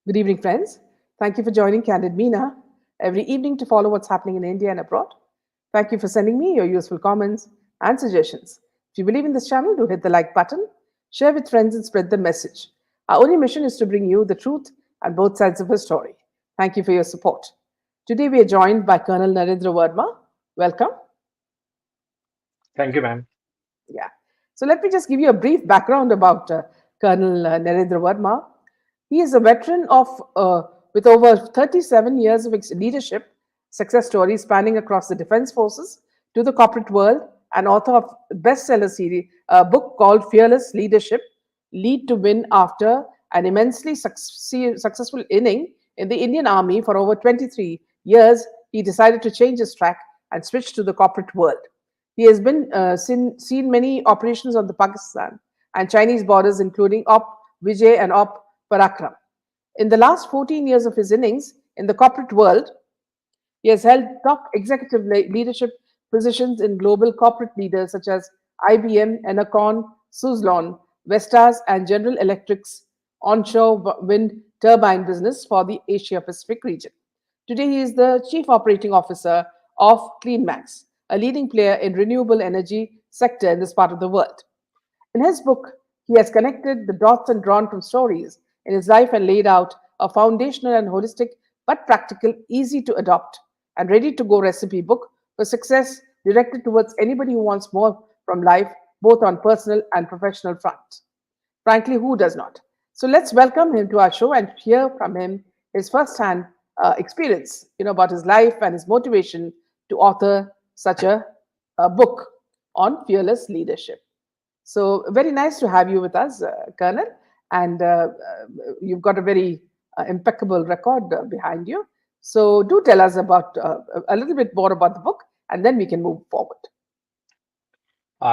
Good evening, friends. Thank you for joining Candid Meena every evening to follow what's happening in India and abroad. Thank you for sending me your useful comments and suggestions. If you believe in this channel, do hit the like button, share with friends, and spread the message. Our only mission is to bring you the truth and both sides of a story. Thank you for your support. Today, we are joined by Colonel Narendra Verma. Welcome. Thank you, ma'am. Yeah. So let me just give you a brief background about Colonel Narendra Verma. He is a veteran of with over 37 years of leadership success stories spanning across the defense forces to the corporate world, and author of bestseller series, a book called Fearless Leadership: Lead to Win. After an immensely successful inning in the Indian Army for over 23 years, he decided to change his track and switch to the corporate world. He has been seen many operations on the Pakistan and Chinese borders, including Op Vijay and Op Parakram. In the last 14 years of his innings in the corporate world, he has held top executive leadership positions in global corporate leaders such as IBM, Enercon, Suzlon, Vestas, and General Electric's onshore wind turbine business for the Asia Pacific region. Today, he is the Chief Operating Officer of CleanMax, a leading player in renewable energy sector in this part of the world. In his book, he has connected the dots and drawn from stories in his life and laid out a foundational and holistic but practical, easy to adopt, and ready to go recipe book for success directed towards anybody who wants more from life, both on personal and professional front. Frankly, who does not? So let's welcome him to our show and hear from him his first-hand experience, about his life and his motivation to author such a book on fearless leadership. So very nice to have you with us, Colonel, and you've got a very impeccable record behind you. So do tell us about a little bit more about the book, and then we can move forward.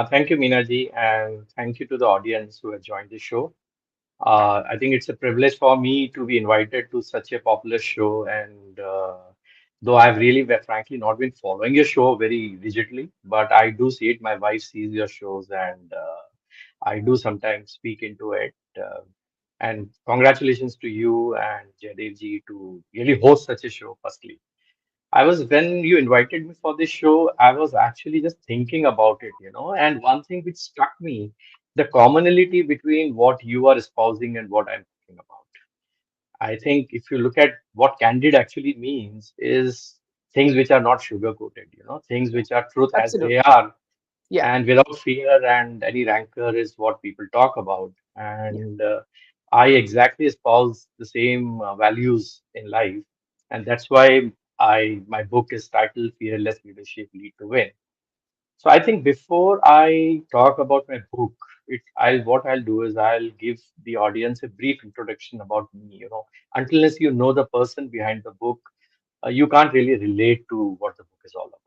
Thank you, Meenaji, and thank you to the audience who have joined the show. I think it's a privilege for me to be invited to such a popular show, and though I've really, frankly, not been following your show very rigidly, but I do see it. My wife sees your shows, and I do sometimes speak into it. And congratulations to you and Jaidev ji to really host such a show, firstly. When you invited me for this show, I was actually just thinking about it. And one thing which struck me, the commonality between what you are espousing and what I'm talking about. I think if you look at what candid actually means is things which are not sugar coated, things which are truth as they Absolutely. are Yeah. and without fear and any rancor is what people talk about. Yeah. And I exactly espouse the same values in life, and that's why my book is titled Fearless Leadership: Lead to Win. So I think before I talk about my book, what I'll do is I'll give the audience a brief introduction about me. Unless you know the person behind the book, you can't really relate to what the book is all about.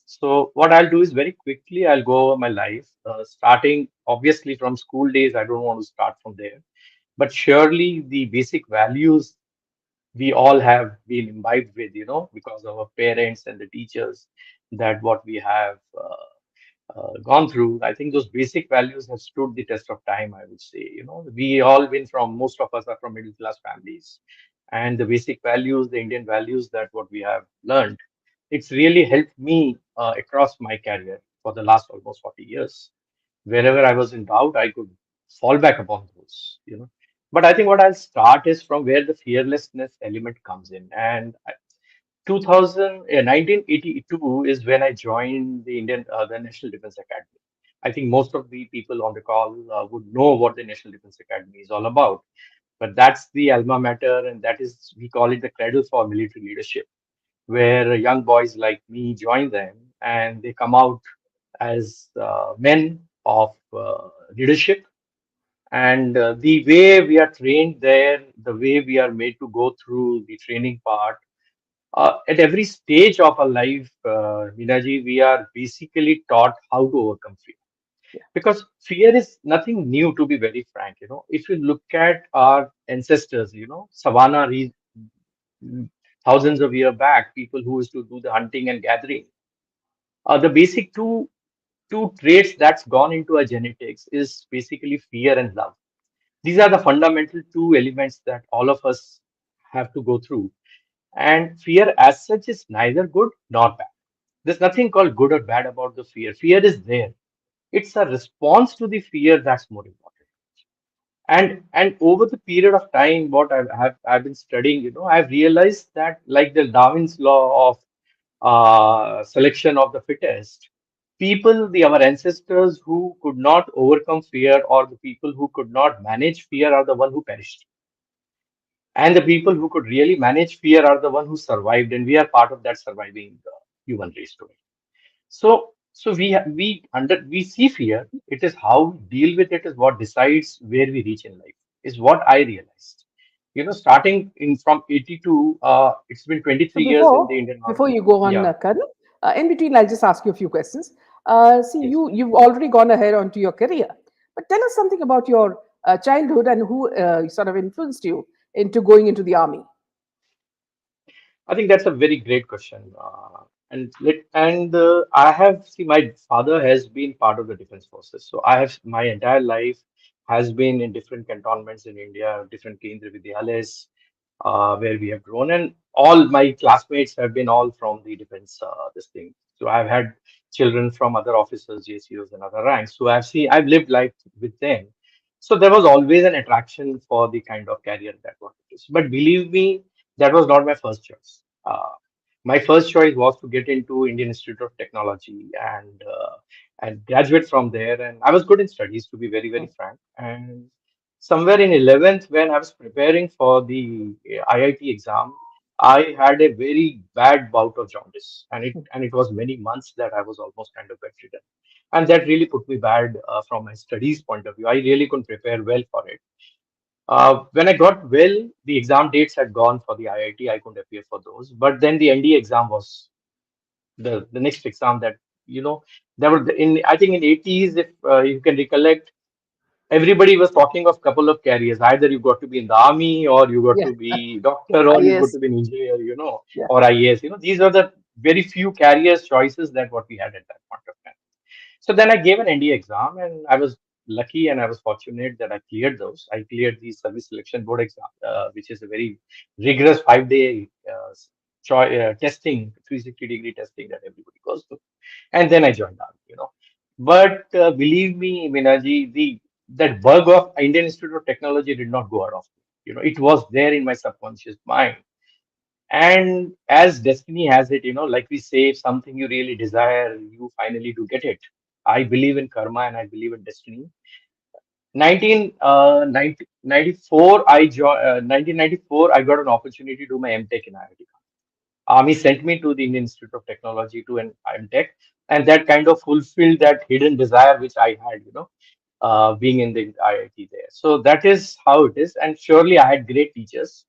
So what I'll do is very quickly I'll go over my life, starting obviously from school days. I don't want to start from there, but surely the basic values we all have been imbibed with, because of our parents and the teachers, that what we have gone through. I think those basic values have stood the test of time, I would say. We all been from, most of us are from middle class families, and the basic values, the Indian values that what we have learned, it's really helped me across my career for the last almost 40 years. Wherever I was in doubt, I could fall back upon those. But I think what I'll start is from where the fearlessness element comes in. And 1982 is when I joined the National Defense Academy. I think most of the people on the call would know what the National Defense Academy is all about. But that's the alma mater, and that is, we call it the cradle for military leadership, where young boys like me join them and they come out as men of leadership. And the way we are trained there, the way we are made to go through the training part, at every stage of our life, Minaji, we are basically taught how to overcome fear. Yeah. Because fear is nothing new, to be very frank. If you look at our ancestors, savannah thousands of years back, people who used to do the hunting and gathering, the basic two traits that's gone into our genetics is basically fear and love. These are the fundamental two elements that all of us have to go through. And fear, as such, is neither good nor bad. There's nothing called good or bad about the fear. Fear is there. It's a response to the fear that's more important. And over the period of time, what I've been studying, I've realized that, like the Darwin's law of selection of the fittest, people, our ancestors who could not overcome fear, or the people who could not manage fear, are the one who perished. And the people who could really manage fear are the one who survived, and we are part of that surviving human race today. So we see fear. It is how we deal with it is what decides where we reach in life. Is what I realized. Starting in from 82, it's been So 23 years in the before Indian before Army. you go on, Yeah, Colonel, in between, I'll just ask you a few questions. See, yes. you've already gone ahead onto your career, but tell us something about your childhood and who sort of influenced you into going into the army. I think that's a very great question. I have see my father has been part of the defense forces, so I have my entire life has been in different cantonments in India, different Kendra Vidyalays, where we have grown, and all my classmates have been all from the defense. This thing. So I've had children from other officers, JCOs, and other ranks. So I've lived life with them. So there was always an attraction for the kind of career that what it is. But believe me, that was not my first choice. My first choice was to get into Indian Institute of Technology and graduate from there. And I was good in studies, to be very very frank. And somewhere in 11th, when I was preparing for the IIT exam, I had a very bad bout of jaundice, and it was many months that I was almost kind of bedridden, and that really put me bad from my studies point of view. I really couldn't prepare well for it. When I got well, the exam dates had gone for the IIT. I couldn't appear for those. But then the ND exam was the next exam that, you know, there were in, I think in 80s, if you can recollect, everybody was talking of couple of careers. Either you got to be in the army, or you got Yeah, to be doctor, or you got yes, to be an engineer, yeah, or IAS. These are the very few careers choices that what we had at that point of time. So then I gave an ND exam, and I was lucky and I was fortunate that I cleared those. I cleared the service selection board exam, which is a very rigorous 5 day testing, 360-degree testing that everybody goes through. And then I joined army. But believe me, Minaji, the that bug of Indian Institute of Technology did not go out of me. It was there in my subconscious mind. And as destiny has it, like we say, if something you really desire, you finally do get it. I believe in karma and I believe in destiny. 1994, I got an opportunity to do my MTech in IIT. Army sent me to the Indian Institute of Technology to an MTech, and that kind of fulfilled that hidden desire which I had, being in the IIT there. So that is how it is. And surely I had great teachers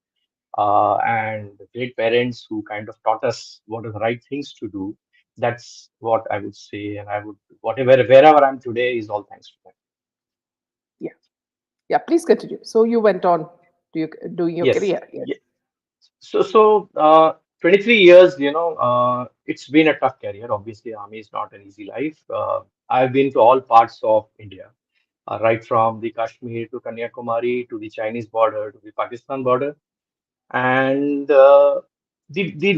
and great parents who kind of taught us what are the right things to do. That's what I would say, and I would whatever wherever I'm today is all thanks to them. yeah, yeah. Please continue. So you went on to doing your Yes. career. Yes. So 23 years, it's been a tough career. Obviously, army is not an easy life. I've been to all parts of India, right from the Kashmir to Kanyakumari to the Chinese border to the Pakistan border. And the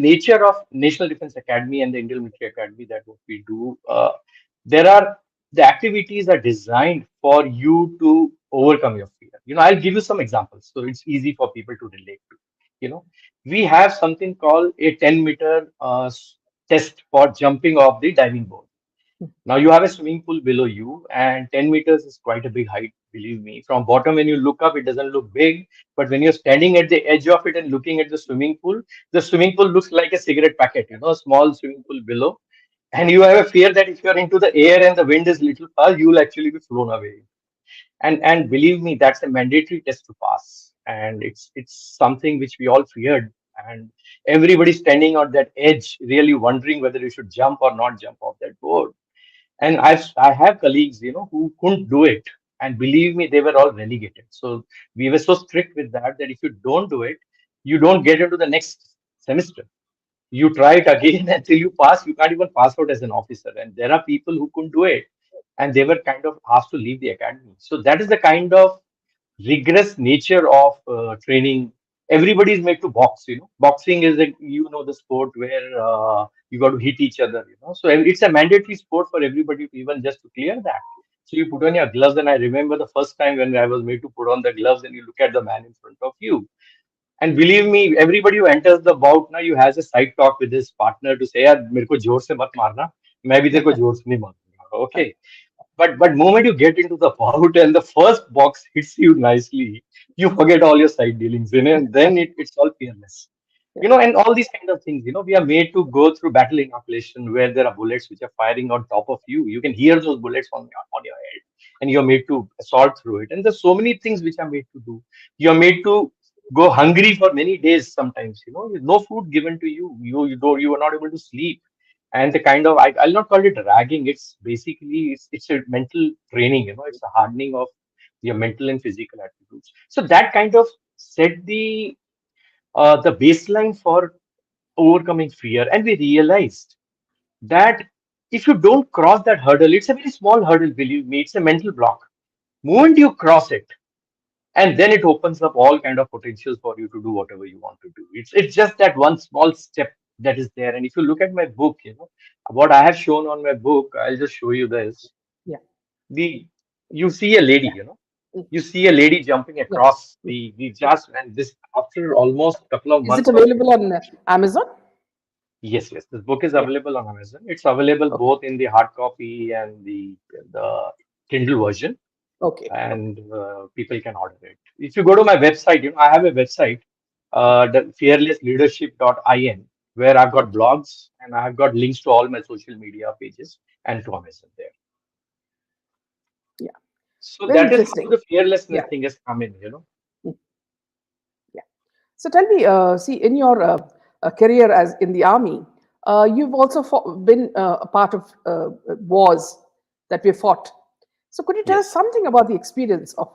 nature of National Defense Academy and the Indian Military Academy, that what we do, there are the activities are designed for you to overcome your fear. I'll give you some examples so it's easy for people to relate to. You know, we have something called a 10-meter test for jumping off the diving board. Now you have a swimming pool below you, and 10 meters is quite a big height, believe me. From bottom, when you look up, it doesn't look big, but when you're standing at the edge of it and looking at the swimming pool looks like a cigarette packet, a small swimming pool below. And you have a fear that if you're into the air and the wind is little far, you will actually be flown away. And believe me, that's a mandatory test to pass. And it's something which we all feared. And everybody standing on that edge, really wondering whether you should jump or not jump off that board. And I have colleagues, who couldn't do it. And believe me, they were all relegated. So we were so strict with that if you don't do it, you don't get into the next semester. You try it again until you pass. You can't even pass out as an officer. And there are people who couldn't do it, and they were kind of asked to leave the academy. So that is the kind of rigorous nature of training. Everybody is made to box. Boxing is the sport where you got to hit each other. So it's a mandatory sport for everybody to even just to clear that. So you put on your gloves, and I remember the first time when I was made to put on the gloves, and you look at the man in front of you. And believe me, everybody who enters the bout now, you has a side talk with his partner to say, यार मेरे को जोर से मत मारना, मैं भी तेरे को जोर से नहीं मारूंगा, okay? But moment you get into the bout and the first box hits you nicely, you forget all your side dealings, and then it's all fearless. Yeah. And all these kind of things, we are made to go through battle inoculation where there are bullets which are firing on top of you. You can hear those bullets on your head, and you're made to assault through it. And there's so many things which are made to do. You're made to go hungry for many days sometimes, with no food given to you. You are not able to sleep. And the kind of I'll not call it ragging. It's basically it's a mental training. It's a hardening of your mental and physical attitudes. So that kind of set the baseline for overcoming fear. And we realized that if you don't cross that hurdle, it's a very small hurdle, believe me, it's a mental block. Moment you cross it, and then it opens up all kind of potentials for you to do whatever you want to do. It's just that one small step that is there. And if you look at my book, what I have shown on my book, I'll just show you this. Yeah. The You see a lady, Yeah. Mm, you see a lady jumping yeah. across Mm. the just and this after almost couple of Is it months of available on Amazon? Yes, yes. This book is Yeah. available on Amazon. It's available Okay. both in the hard copy and the Kindle version, Okay. Okay. and people can order it. If you go to my website, I have a website, the fearlessleadership.in, where I've got Okay. blogs and I've got links to all my social media pages and to Amazon there. Yeah. So Very that is how interesting. the fearlessness Yeah. thing has come in. Mm, yeah. So tell me, see, in your career as in the army, you've also been a part of wars that we fought. So could you tell us Yes. something about the experience of,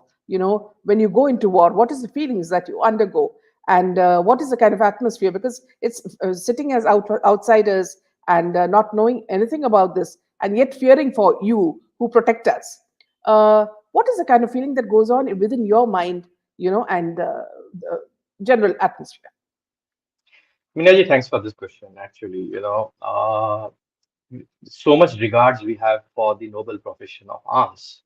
when you go into war, what is the feelings that you undergo, and what is the kind of atmosphere? Because it's sitting as outsiders and not knowing anything about this, and yet fearing for you who protect us. What is the kind of feeling that goes on within your mind, and the general atmosphere? Minaji, thanks for this question. Actually, so much regards we have for the noble profession of arms,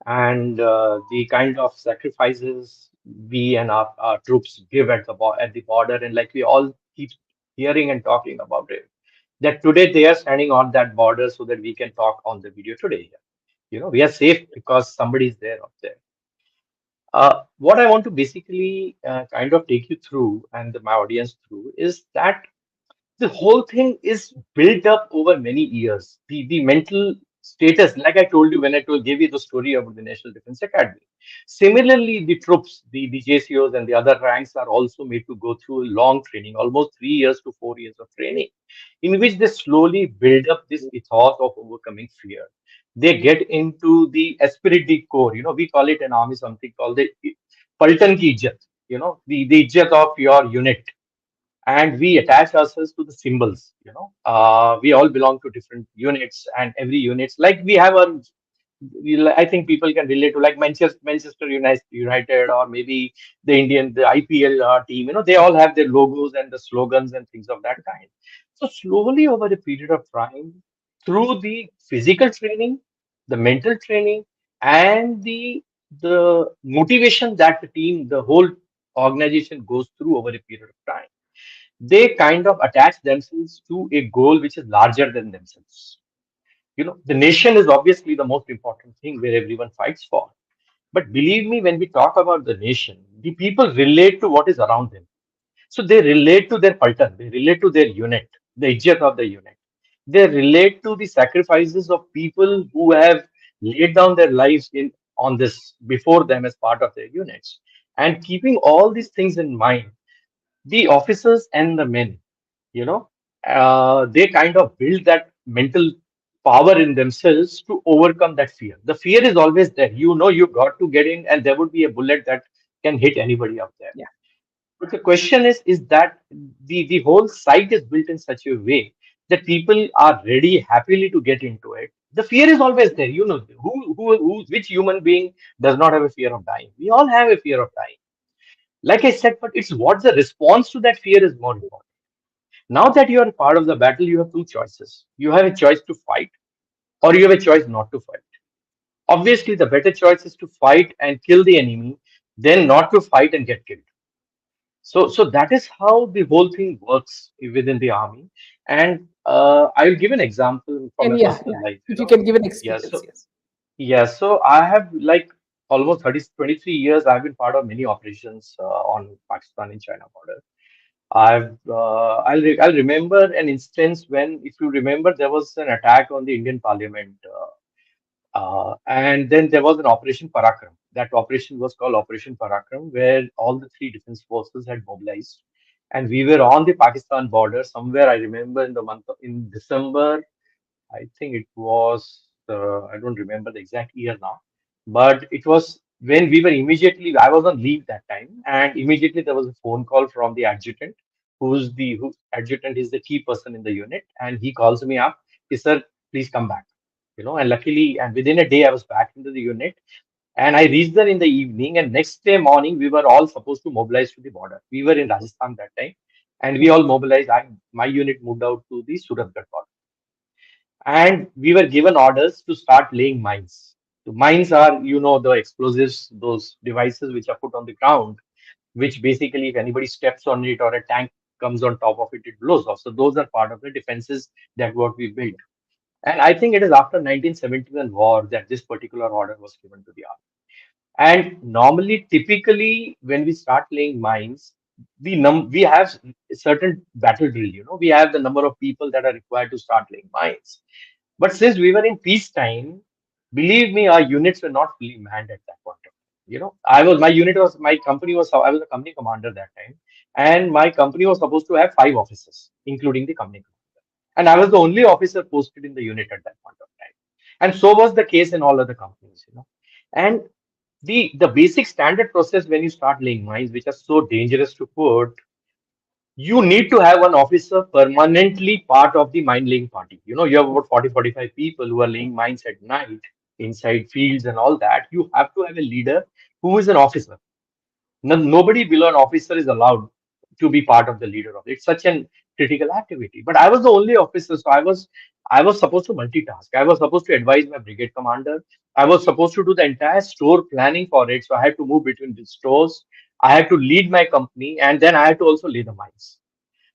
and the kind of sacrifices we and our troops give at the border, and like we all keep hearing and talking about it, that today they are standing on that border so that we can talk on the video today here. We are safe because somebody is there up there. What I want to basically kind of take you through and my audience through is that the whole thing is built up over many years. The mental status, like I told you when gave you the story about the National Defense Academy. Similarly, the troops, the JCOs and the other ranks are also made to go through a long training, almost 3 years to 4 years of training, in which they slowly build up this ethos of overcoming fear. They get into the esprit de corps. We call it in army something called the Paltan ki ijjat. The ijjat of your unit, and we attach ourselves to the symbols. We all belong to different units, and every units like we have a I think people can relate to like Manchester United, or maybe the IPL team. They all have their logos and the slogans and things of that kind. So slowly over a period of time, through the physical training, the mental training, and the motivation that the whole organization goes through over a period of time, they kind of attach themselves to a goal which is larger than themselves. The nation is obviously the most important thing where everyone fights for. But believe me, when we talk about the nation, the people relate to what is around them. So they relate to their paltan, they relate to their unit, the ijjat of the unit. They relate to the sacrifices of people who have laid down their lives in on this before them as part of their units. And keeping all these things in mind, the officers and the men, you know, they kind of build that mental power in themselves to overcome that fear. The fear is always there. You've got to get in, and there would be a bullet that can hit anybody up there. Yeah. But the question is that the whole site is built in such a way that people are ready happily to get into it. The fear is always there. You know, which human being does not have a fear of dying? We all have a fear of dying. Like I said, but it's what the response to that fear is more important. Now that you are part of the battle, you have two choices. You have a choice to fight, or you have a choice not to fight. Obviously, the better choice is to fight and kill the enemy than not to fight and get killed. So that is how the whole thing works within the army. And I'll give an example from my And yeah, personal yeah. life. If you can give an Yeah. experience, So yes. yeah. So I have like almost 23 years. I've been part of many operations on Pakistan and China border. I'll remember an instance when, if you remember, there was an attack on the Indian Parliament. And then there was an Operation Parakram. That operation was called Operation Parakram, where all the three defense forces had mobilized. And we were on the Pakistan border somewhere, I remember, in December. I think it was, I don't remember the exact year now, but it was when we were immediately, I was on leave that time, and immediately there was a phone call from the adjutant, who adjutant is the key person in the unit, and he calls me up, he said, please come back. And luckily, and within a day, I was back into the unit, and I reached there in the evening, and next day morning, we were all supposed to mobilize to the border. We were in Rajasthan that time, and we Hmm. all mobilized. My unit moved out to the Suratgarh border, and we were given orders to start laying mines. The mines are, the explosives, those devices which are put on the ground, which basically, if anybody steps on it or a tank comes on top of it, it blows off. So those are part of the defenses that what we built. And I think it is after 1971 war that this particular order was given to the army. And normally, typically, when we start laying mines, we have a certain battle drill. We have the number of people that are required to start laying mines. But since we were in peacetime, believe me, our units were not fully manned at that point of time. My company was, I was a company commander that time, and my company was supposed to have 5 officers, including the company commander. And I was the only officer posted in the unit at that point of time. And so was the case in all other companies. And the basic standard process when you start laying mines, which are so dangerous to put, you need to have one officer permanently part of the mine laying party. You have about 40, 45 people who are laying mines at night inside fields and all that. You have to have a leader who is an officer. No, nobody below an officer is allowed to be part of the leader of it. It's such an critical activity. But I was the only officer, so I was supposed to multitask. I was supposed to advise my brigade commander. I was supposed to do the entire store planning for it. So I had to move between the stores. I had to lead my company, and then I had to also lay the mines.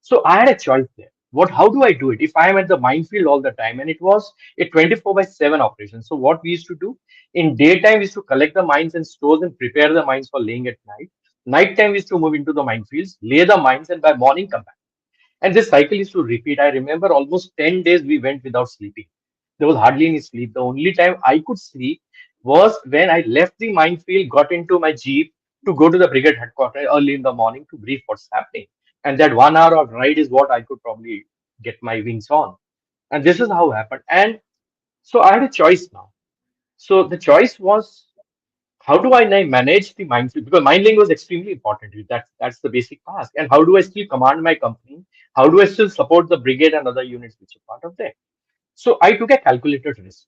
So I had a choice there. How do I do it? If I am at the minefield all the time, and it was a 24/7 operation. So what we used to do in daytime, we used to collect the mines and stores and prepare the mines for laying at night. Nighttime, we used to move into the minefields, lay the mines, and by morning come back. And this cycle used to repeat. I remember almost 10 days we went without sleeping. There was hardly any sleep. The only time I could sleep was when I left the minefield, got into my jeep to go to the brigade headquarters early in the morning to brief what's happening. And that 1 hour of ride is what I could probably get my wings on. And this is how it happened. And so I had a choice now. So the choice was, how do I now manage the minefield? Because mining was extremely important. That's the basic task. And how do I still command my company? How do I still support the brigade and other units which are part of that? So I took a calculated risk.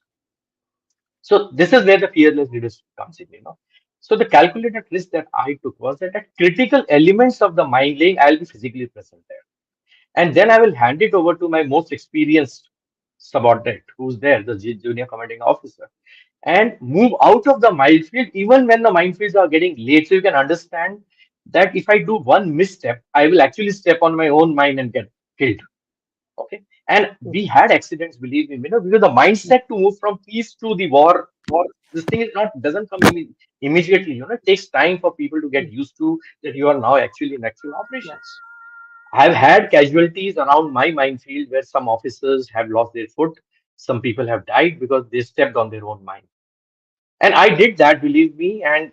So this is where the fearless leadership comes in. So the calculated risk that I took was that at critical elements of the mine laying, I'll be physically present there. And then I will hand it over to my most experienced subordinate who's there, the junior commanding officer, and move out of the minefield even when the minefields are getting late. So you can understand that if I do one misstep, I will actually step on my own mine and get killed. Okay. And we had accidents, believe me, because the mindset to move from peace to the war, this thing is not doesn't come immediately. It takes time for people to get used to that you are now actually in actual Yeah. operations. I've had casualties around my minefield where some officers have lost their foot. Some people have died because they stepped on their own mine. And I did that, believe me, and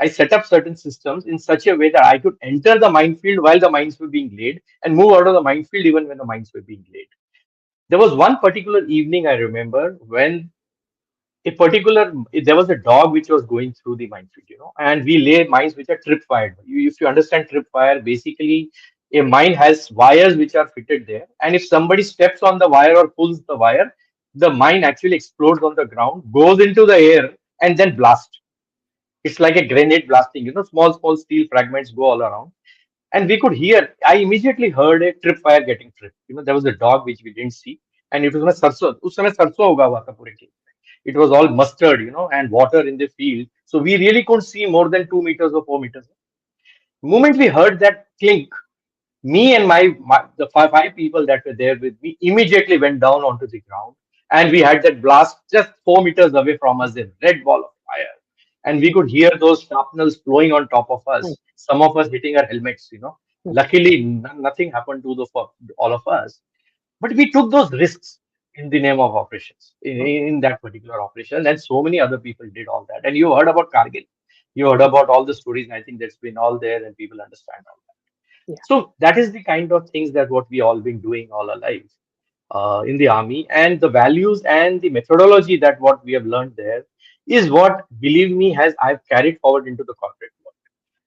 I set up certain systems in such a way that I could enter the minefield while the mines were being laid and move out of the minefield even when the mines were being laid. There was one particular evening I remember when there was a dog which was going through the minefield, and we lay mines which are tripwired. If you understand tripwire, basically a mine has wires which are fitted there, and if somebody steps on the wire or pulls the wire, the mine actually explodes on the ground, goes into the air, and then blasts. It's like a grenade blasting, small steel fragments go all around. And we could hear, I immediately heard a tripwire getting tripped. There was a dog which we didn't see, and it was my sarso. Us समय सरसों उगा हुआ था पूरे खेत में. It was all mustard, and water in the field. So we really couldn't see more than 2 meters or 4 meters. Moment we heard that clink, me and my the five people that were there with me immediately went down onto the ground, and we had that blast just 4 meters away from us, a red ball of fire, and we could hear those shrapnels flowing on top of Mm, us, some of us hitting our helmets. mm, Luckily nothing happened to all of us, but we took those risks in the name of operations, mm. in that particular operation, and so many other people did all that. And you heard about Kargil, you heard about all the stories, and I think that's been all there and people understand all that. Yeah. So that is the kind of things that what we all been doing all our life in the army, and the values and the methodology that what we have learned there is what, believe me, has I've carried forward into the corporate world.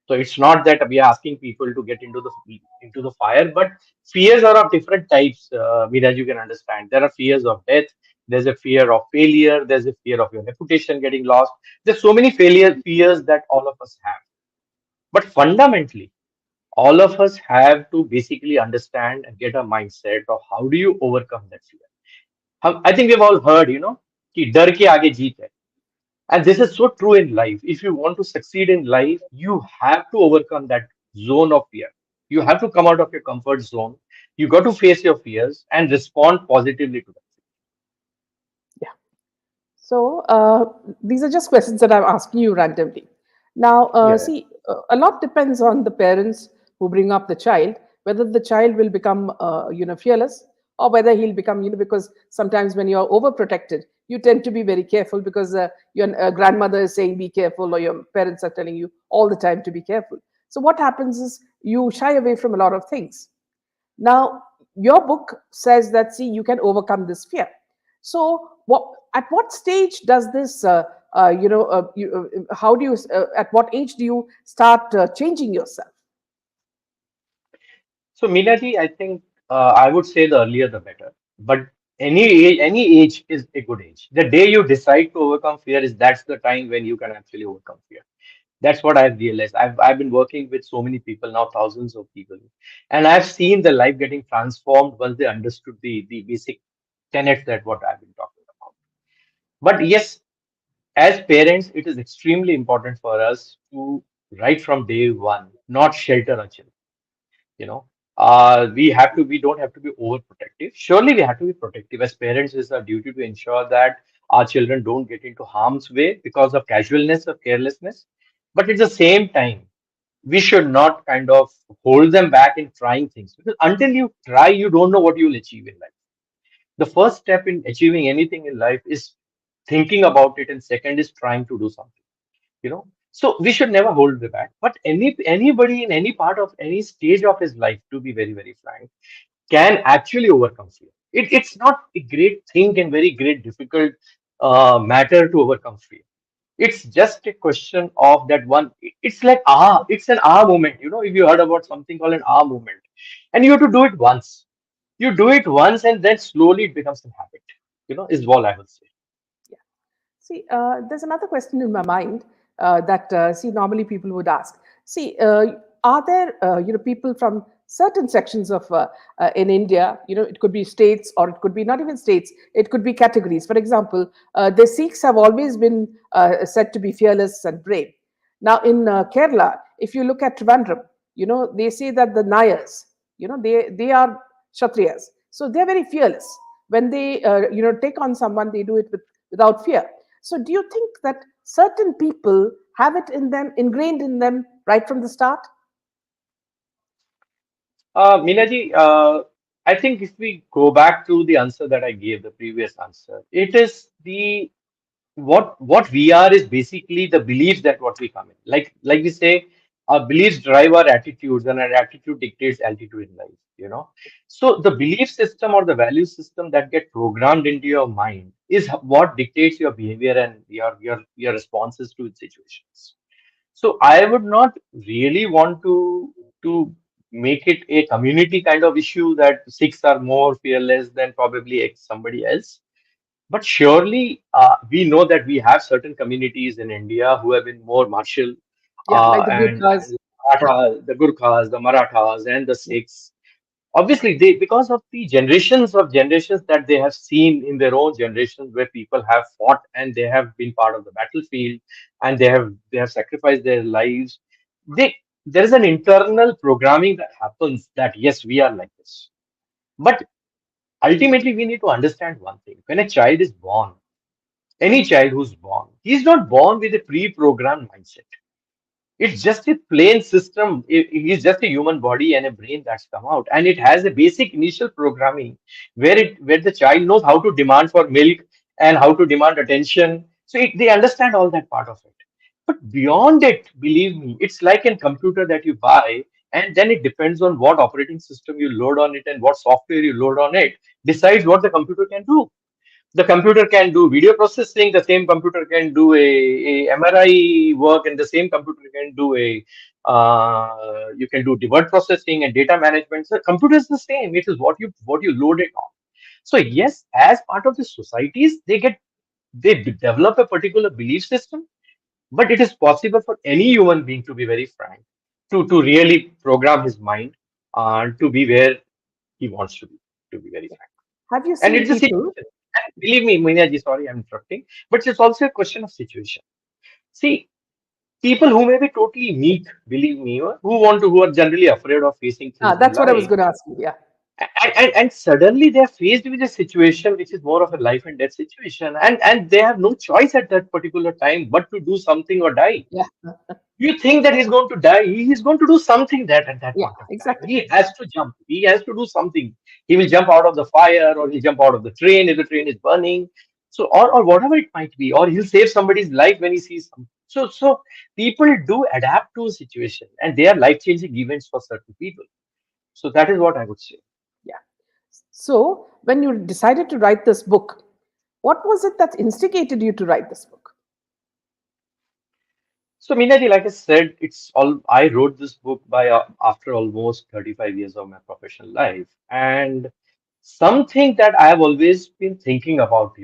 So it's not that we are asking people to get into the fire, but fears are of different types. Miraj, you can understand. There are fears of death. There's a fear of failure. There's a fear of your reputation getting lost. There's so many failure fears that all of us have. But fundamentally, all of us have to basically understand and get a mindset of how do you overcome that fear. I think we've all heard, कि डर के आगे जीत है. And this is so true in life. If you want to succeed in life, you have to overcome that zone of fear. You have to come out of your comfort zone. You got to face your fears and respond positively to them. Yeah. So these are just questions that I'm asking you randomly. Now, Yeah. see, a lot depends on the parents who bring up the child, whether the child will become, fearless, or whether he'll become, because sometimes when you're overprotected, you tend to be very careful because your grandmother is saying be careful, or your parents are telling you all the time to be careful. So what happens is you shy away from a lot of things. Now, your book says that, see, you can overcome this fear. So, at what stage does this, how do you, at what age do you start changing yourself? So, Meenaji, I think I would say the earlier the better. But any age is a good age. The day you decide to overcome fear is that's the time when you can actually overcome fear. That's what I've realized. I've been working with so many people now, thousands of people, and I've seen the life getting transformed once they understood the basic tenets that what I've been talking about. But yes, as parents, it is extremely important for us to right from day one not shelter our children. You know, we don't have to be overprotective. Surely we have to be protective. As parents, it's our duty to ensure that our children don't get into harm's way because of casualness or carelessness. But at the same time, we should not kind of hold them back in trying things, because until you try, you don't know what you will achieve in life. The first step in achieving anything in life is thinking about it, and second is trying to do something. So we should never hold them back. But anybody in any part of any stage of his life, to be very very frank, can actually overcome fear. It's not a great thing and very great difficult matter to overcome fear. It's just a question of that one. It's like it's an moment. If you heard about something called an moment, and you have to do it once. You do it once, and then slowly it becomes a habit. Is all I would say. Yeah. See, there's another question in my mind that see normally people would ask. See, are there people from certain sections of in India? It could be states, or it could be not even states. It could be categories. For example, the Sikhs have always been said to be fearless and brave. Now, in Kerala, if you look at Trivandrum, they say that the Nayars, they are Kshatriyas, so they're very fearless. When they take on someone, they do it without fear. So, do you think that certain people have it in them, ingrained in them right from the start? Minaji, I think if we go back to the answer that I gave, the previous answer, it is the what we are is basically the beliefs that what we come in. Like we say, our beliefs drive our attitudes, and our attitude dictates altitude in life. So the belief system or the value system that get programmed into your mind is what dictates your behavior and your responses to situations. So I would not really want to make it a community kind of issue that Sikhs are more fearless than probably somebody else. But surely, we know that we have certain communities in India who have been more martial, Yeah, like the and Gurkhas. the Gurkhas, the Marathas, and the Sikhs. Obviously, they, because of the generations that they have seen in their own generations, where people have fought and they have been part of the battlefield, and they have sacrificed their lives. They There is an internal programming that happens that yes, we are like this. But ultimately, we need to understand one thing: when a child is born, any child who's born, he's not born with a pre-programmed mindset. It's just a plain system. It's just a human body and a brain that's come out, and it has a basic initial programming where the child knows how to demand for milk and how to demand attention. So they understand all that part of it. But beyond it, believe me, it's like a computer that you buy, and then it depends on what operating system you load on it and what software you load on it, decides what the computer can do. The computer can do video processing, the same computer can do a MRI work, and the same computer can do you can do the word processing and data management. So computer is the same. It is what you load it on. So yes, as part of the societies, they develop a particular belief system, but it is possible for any human being, to be very frank, to really program his mind to be where he wants to be very frank. Have you And seen it's a people? situation. And believe me, Minaji, sorry, I'm interrupting, but it's also a question of situation. See, people who may be totally meek, believe me, who are generally afraid of facing Ah, things in that's what I was life, going to ask you. Yeah, and suddenly they're faced with a situation which is more of a life and death situation, and they have no choice at that particular time but to do something or die. yeah, You think that he's going to die, he's going to do something that at that yeah, point of time. exactly. He has to jump. He has to do something. He will jump out of the fire, or he'll jump out of the train if the train is burning. So, or whatever it might be, or he'll save somebody's life when he sees some. So people do adapt to a situation, and they are life-changing events for certain people. So that is what I would say. Yeah. So, when you decided to write this book, what was it that instigated you to write this book? So, Meenaji, like I said, it's all I wrote this book by after almost 35 years of my professional life, and something that I have always been thinking about.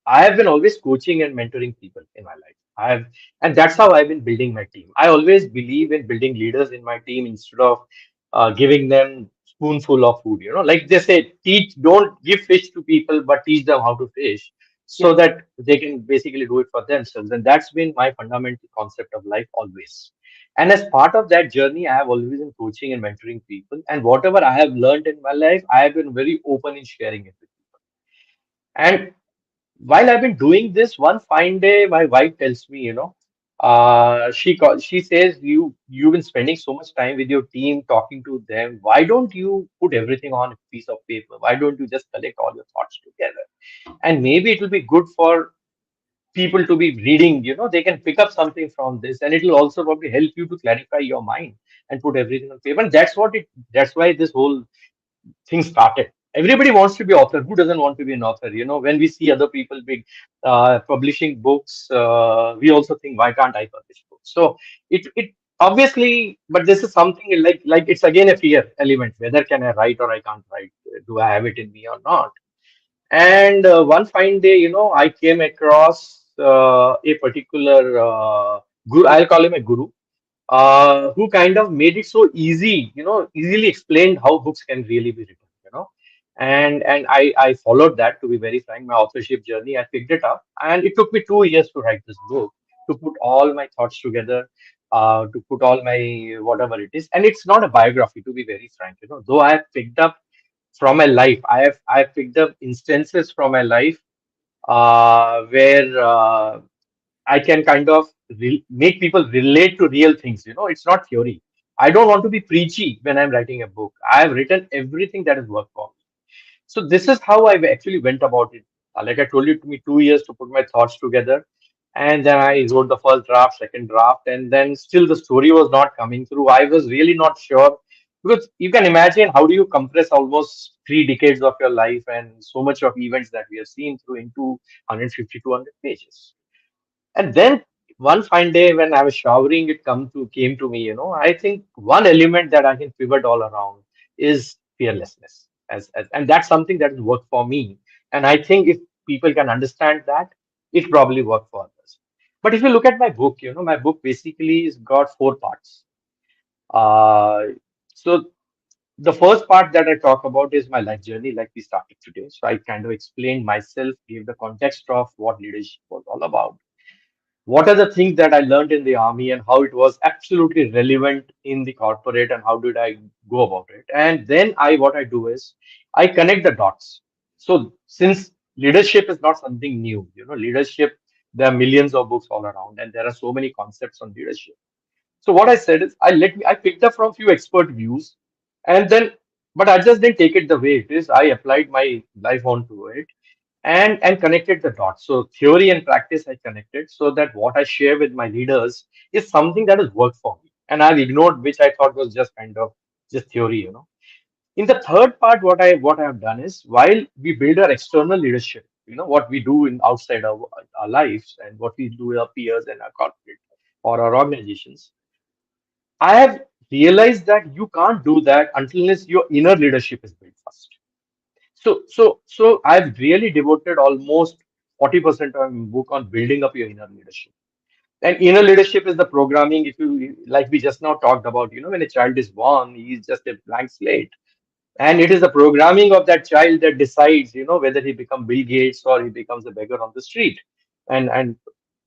I have been always coaching and mentoring people in my life. And that's how I've been building my team. I always believe in building leaders in my team instead of giving them spoonful of food. Like they say, don't give fish to people, but teach them how to fish Yeah. so that they can basically do it for themselves. And that's been my fundamental concept of life always. And as part of that journey, I have always been coaching and mentoring people. And whatever I have learned in my life, I have been very open in sharing it with people. And while I've been doing this, one fine day, my wife tells me, she says, you've been spending so much time with your team, talking to them. Why don't you put everything on a piece of paper? Why don't you just collect all your thoughts together? And maybe it will be good for people to be reading. They can pick up something from this, and it will also probably help you to clarify your mind and put everything on paper. And that's why this whole thing started. Everybody wants to be author. Who doesn't want to be an author? When we see other people big publishing books, we also think, why can't I publish books? So it obviously, but this is something like it's again a fear element. Whether can I write or I can't write? Do I have it in me or not? And one fine day, I came across a particular guru. I'll call him a guru, who kind of made it so easy, easily explained how books can really be written. And I followed that, to be very frank, my authorship journey. I picked it up, and it took me 2 years to write this book, to put all my thoughts together, to put all my whatever it is. And it's not a biography, to be very frank. Though I have picked up from my life, I have picked up instances from my life where I can kind of make people relate to real things. It's not theory. I don't want to be preachy when I'm writing a book. I have written everything that has worked for me. So this is how I actually went about it. Like I told you, it took me 2 years to put my thoughts together, and then I wrote the first draft, second draft, and then still the story was not coming through. I was really not sure, because you can imagine, how do you compress almost 3 decades of your life and so much of events that we have seen through into 150, 200 pages. And then one fine day when I was showering, it came to me. I think one element that I can pivot all around is fearlessness, and that's something that has worked for me. And I think if people can understand that, it probably work for others. But if you look at my book, my book basically has got four parts. Uh, so the first part that I talk about is my life journey, like we started today. So I kind of explained myself, gave the context of what leadership was all about. What are the things that I learned in the army and how it was absolutely relevant in the corporate and how did I go about it? And then what I do is I connect the dots. So since leadership is not something new, leadership, there are millions of books all around and there are so many concepts on leadership. So what I said is I picked up from few expert views and then but I just didn't take it the way it is. I applied my life onto it and connected the dots. So theory and practice I connected so that what I share with my leaders is something that has worked for me. And I've ignored which I thought was just kind of just theory. In the third part, what I have done is while we build our external leadership, what we do in outside our lives and what we do with our peers and our corporate or our organizations, I have realized that you can't do that unless your inner leadership is built first. So I've really devoted almost 40% of my book on building up your inner leadership. And inner leadership is the programming, if you like we just now talked about, when a child is born, he's just a blank slate. And it is the programming of that child that decides, whether he becomes Bill Gates or he becomes a beggar on the street. And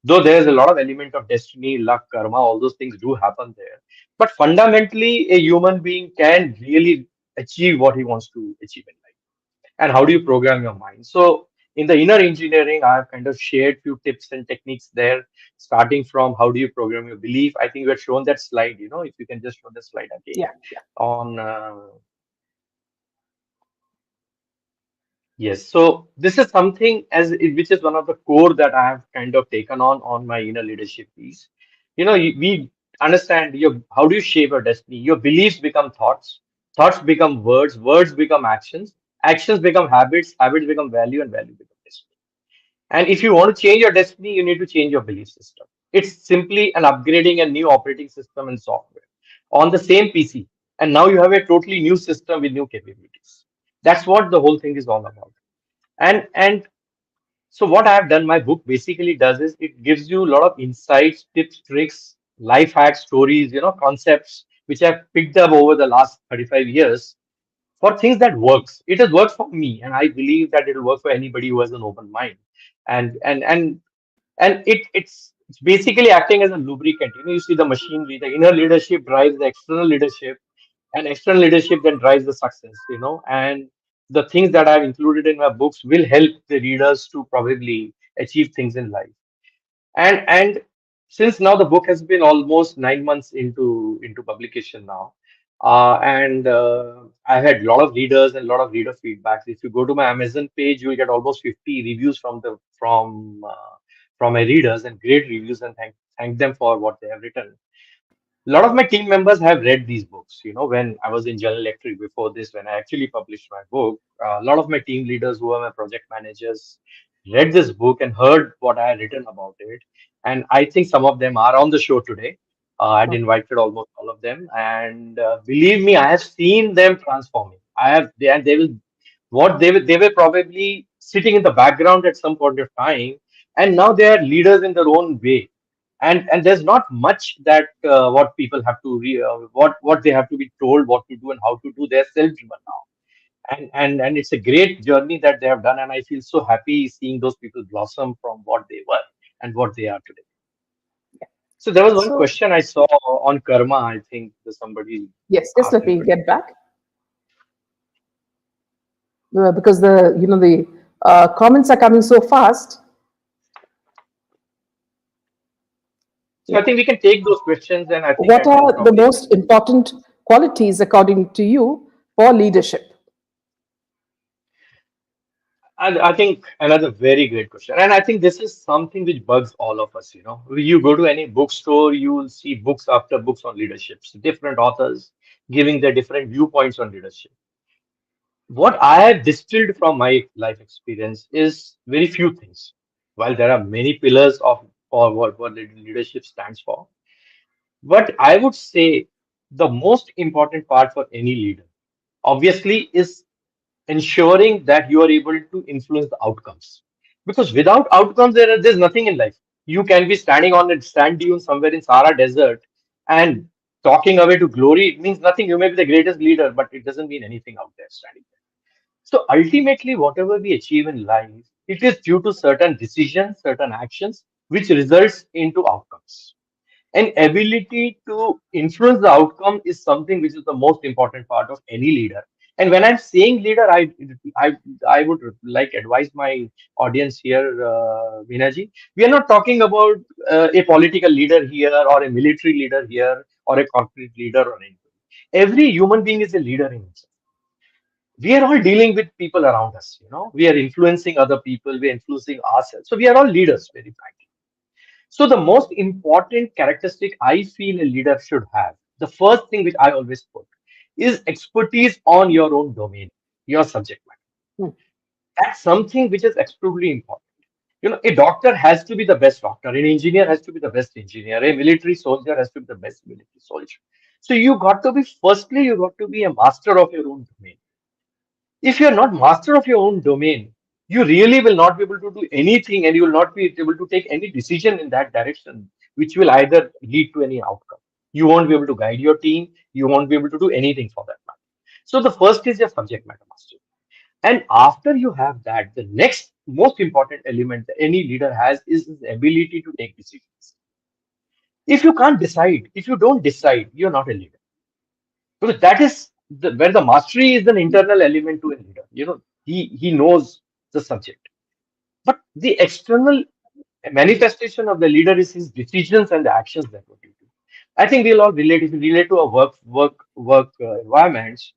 though there's a lot of element of destiny, luck, karma, all those things do happen there. But fundamentally, a human being can really achieve what he wants to achieve in life. And how do you program your mind? So in the inner engineering, I've kind of shared few tips and techniques there, starting from how do you program your belief. I think we had shown that slide, if you can just show the slide again Yeah. on yes. So this is something which is one of the core that I have kind of taken on my inner leadership piece. We understand how do you shape your destiny? Your beliefs become thoughts become words become actions become habits become value, and value become destiny. And if you want to change your destiny, you need to change your belief system. It's simply an upgrading a new operating system and software on the same PC. And now you have a totally new system with new capabilities. That's what the whole thing is all about. And so what I have done, my book basically does is it gives you a lot of insights, tips, tricks, life hacks, stories, concepts which I've picked up over the last 35 years for things that works. It has worked for me, and I believe that it will work for anybody who has an open mind. And basically acting as a lubricant. You see the machinery, the inner leadership drives the external leadership, and external leadership then drives the success. And the things that I've included in my books will help the readers to probably achieve things in life. And since now the book has been almost 9 months into publication now, and I had a lot of readers and a lot of reader feedbacks. If you go to my Amazon page, you will get almost 50 reviews from my readers and great reviews, and thank them for what they have written. A lot of my team members have read these books. When I was in General Electric before this, when I actually published my book, a lot of my team leaders who are my project managers read this book and heard what I had written about it. And I think some of them are on the show today. I'd Mhm. invited almost all of them, and believe me, I have seen them transforming. And they will, they were probably sitting in the background at some point of time, and now they are leaders in their own way, and there's not much that what people have to what they have to be told what to do and how to do. They're self-driven now, and it's a great journey that they have done, and I feel so happy seeing those people blossom from what they were and what they are today. So there was one So, question I saw on karma. I think that somebody yes, just asked let a me question. get back because the comments are coming so fast. So I Yeah. think we can take those questions, and I think I What can are the probably most important qualities, according to you, for leadership? I think another very great question. And I think this is something which bugs all of us. You go to any bookstore, you will see books after books on leaderships, different authors giving their different viewpoints on leadership. What I have distilled from my life experience is very few things. While there are many pillars of or what leadership stands for, but I would say the most important part for any leader, obviously, is ensuring that you are able to influence the outcomes. Because without outcomes, there's nothing in life. You can be standing on a sand dune somewhere in Sahara Desert and talking away to glory. It means nothing. You may be the greatest leader, but it doesn't mean anything out there standing there. So ultimately, whatever we achieve in life, it is due to certain decisions, certain actions, which results into outcomes. And ability to influence the outcome is something which is the most important part of any leader. And when I'm saying leader, I, I would like advise my audience here, Vinaji. We are not talking about a political leader here or a military leader here or a corporate leader or anything. Every human being is a leader in himself. We are all dealing with people around us. We are influencing other people. We are influencing ourselves. So we are all leaders, very frankly. So the most important characteristic I feel a leader should have, the first thing which I always put, is expertise on your own domain, your subject matter. Hmm. That's something which is extremely important. A doctor has to be the best doctor, an engineer has to be the best engineer, a military soldier has to be the best military soldier. So you got to be a master of your own domain. If you're not master of your own domain, you really will not be able to do anything and you will not be able to take any decision in that direction, which will either lead to any outcome. You won't be able to guide your team, you won't be able to do anything for that matter. So the first is your subject matter mastery. And after you have that, the next most important element that any leader has is his ability to take decisions. If you can't decide, if you don't decide, you're not a leader. Because that is where the mastery is an internal element to a leader. He knows the subject, but the external manifestation of the leader is his decisions and the actions that what he do. I think we'll all relate. If you relate to a work environments,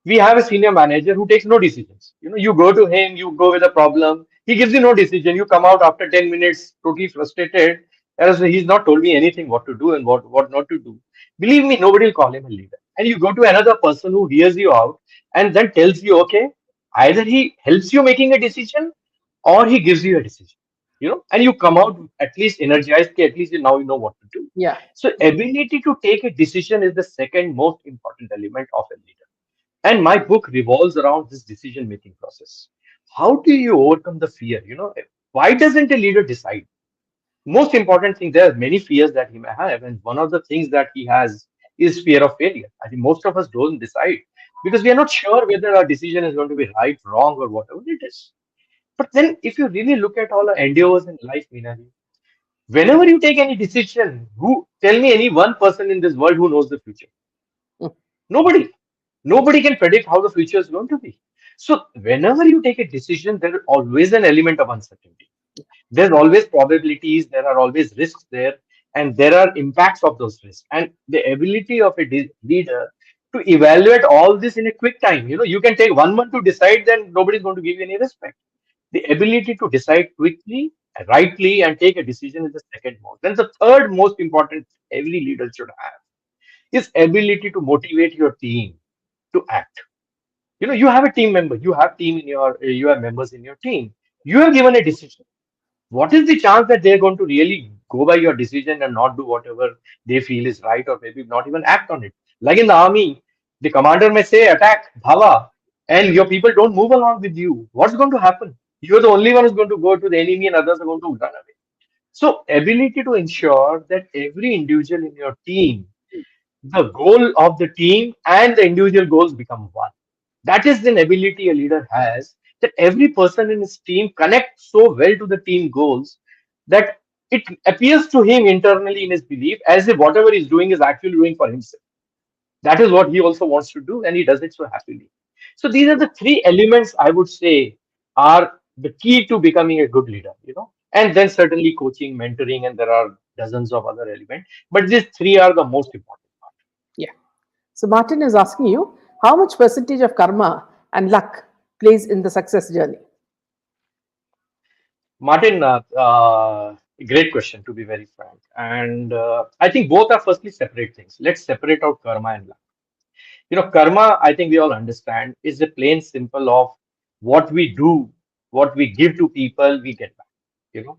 we have a senior manager who takes no decisions. You go to him, you go with a problem, he gives you no decision. You come out after 10 minutes totally frustrated, as he's not told me anything what to do and what not to do. Believe me, nobody will call him a leader. And you go to another person who hears you out and then tells you, okay, either he helps you making a decision or he gives you a decision. And you come out at least energized, at least now you know what to do. Yeah. So ability to take a decision is the second most important element of a leader. And my book revolves around this decision making process. How do you overcome the fear? Why doesn't a leader decide? Most important thing, there are many fears that he may have, and one of the things that he has is fear of failure. I think most of us don't decide because we are not sure whether our decision is going to be right, wrong, or whatever it is. But then, if you really look at all our endeavors in life, Meenali, whenever you take any decision, who tell me any one person in this world who knows the future? Hmm. Nobody. Nobody can predict how the future is going to be. So, whenever you take a decision, there is always an element of uncertainty. There's always probabilities, there are always risks there, and there are impacts of those risks. And the ability of a leader to evaluate all this in a quick time. You can take 1 month to decide, then nobody's going to give you any respect. The ability to decide quickly, rightly, and take a decision is the second most. Then the third most important every leader should have is ability to motivate your team to act. You have a team member, you have members in your team. You have given a decision. What is the chance that they're going to really go by your decision and not do whatever they feel is right, or maybe not even act on it? Like in the army, the commander may say attack, bhava, and your people don't move along with you. What's going to happen? You're the only one who's going to go to the enemy and others are going to run away. So ability to ensure that every individual in your team, the goal of the team and the individual goals become one. That is an ability a leader has, that every person in his team connects so well to the team goals that it appears to him internally in his belief as if whatever he's doing is actually doing for himself. That is what he also wants to do, and he does it so happily. So these are the three elements I would say are the key to becoming a good leader. And then certainly coaching, mentoring, and there are dozens of other elements. But these three are the most important. Yeah. So Martin is asking you how much percentage of karma and luck plays in the success journey. Martin, great question to be very frank. And I think both are firstly separate things. Let's separate out karma and luck. Karma, I think we all understand, is a plain simple of what we do, what we give to people, we get back. You know,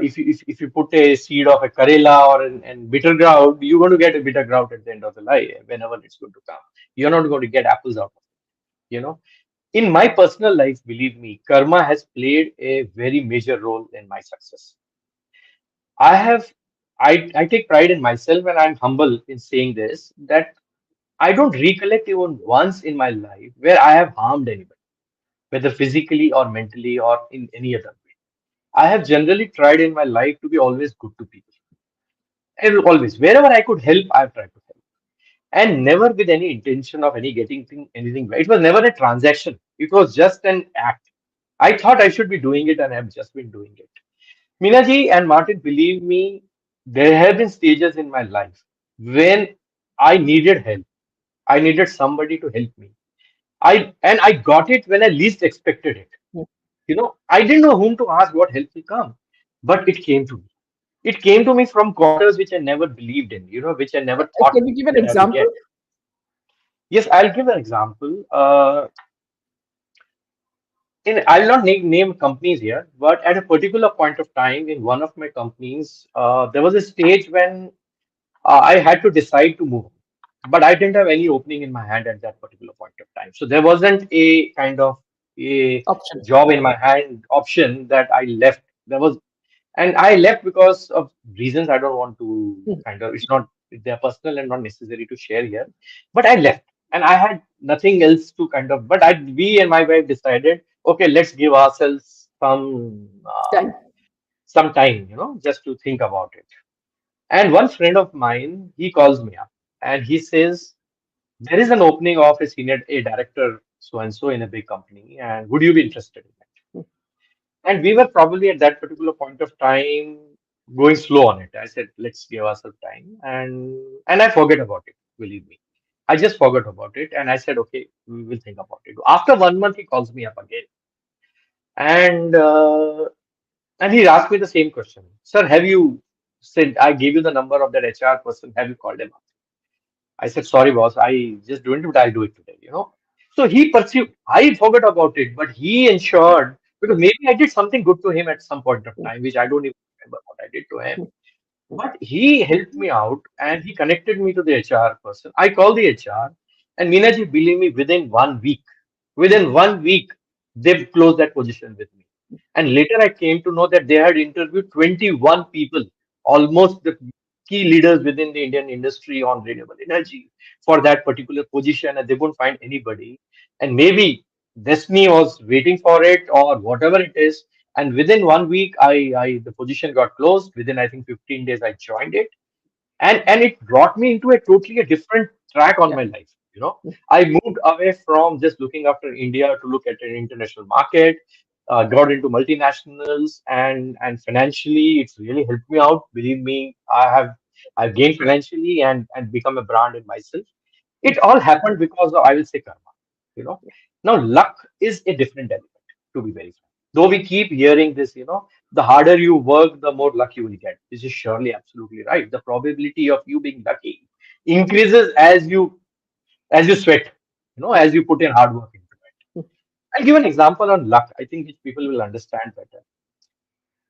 if you put a seed of a karela or an bitter ground, you're going to get a bitter ground at the end of the life whenever it's going to come. You're not going to get apples out of it. In my personal life, believe me, karma has played a very major role in my success. I have, I take pride in myself and I'm humble in saying this that I don't recollect even once in my life where I have harmed anybody, whether physically or mentally or in any other way. I have generally tried in my life to be always good to people. And always, wherever I could help, I've tried to help. And never with any intention of any getting anything back. It was never a transaction. It was just an act. I thought I should be doing it and I've just been doing it. Minaji and Martin, believe me, there have been stages in my life when I needed help. I needed somebody to help me. I got it when I least expected it. I didn't know whom to ask what help will come, but it came to me. It came to me from quarters which I never believed in, which I never thought Can you give an that I will example? get. Yes, I'll give an example. I'll not name companies here, but at a particular point of time in one of my companies, there was a stage when I had to decide to move, but I didn't have any opening in my hand at that particular point of time. So there wasn't a kind of a Option. job in my hand option that I left. And I left because of reasons I don't want to Hmm. kind of, it's not, they're personal and not necessary to share here. But I left and I had nothing else to kind of, we and my wife decided, okay, let's give ourselves Time. some time, just to think about it. And one friend of mine, he calls me up and he says, there is an opening of a director so and so in a big company, and would you be interested in it? And we were probably at that particular point of time going slow on it. I said, let's give ourselves time. And I forget about it, believe me. I just forgot about it. And I said, okay, we will think about it. After 1 month, he calls me up again. And and he asked me the same question. Sir, have you said I gave you the number of that HR person? Have you called him up? I said, sorry, boss, I just doing it, but I'll do it today. So he pursued, I forgot about it, but he ensured, because maybe I did something good to him at some point of time, which I don't even remember what I did to him. But he helped me out and he connected me to the HR person. I called the HR and Meenaji, believe me, within 1 week, they've closed that position with me. And later I came to know that they had interviewed 21 people, almost the key leaders within the Indian industry on renewable energy for that particular position, and they couldn't find anybody. And maybe destiny was waiting for it or whatever it is. And within 1 week, the position got closed. Within I think 15 days, I joined it, and it brought me into a totally a different track on Yeah. my life. I moved away from just looking after India to look at an international market. Got into multinationals and financially, it's really helped me out. Believe me, I've gained financially and become a brand in myself. It all happened because of, I will say, karma. You know. Now luck is a different element, to be very frank. Though we keep hearing this, the harder you work, the more luck you will get. This is surely absolutely right. The probability of you being lucky increases as you sweat, as you put in hard work into it. I'll give an example on luck. I think which people will understand better.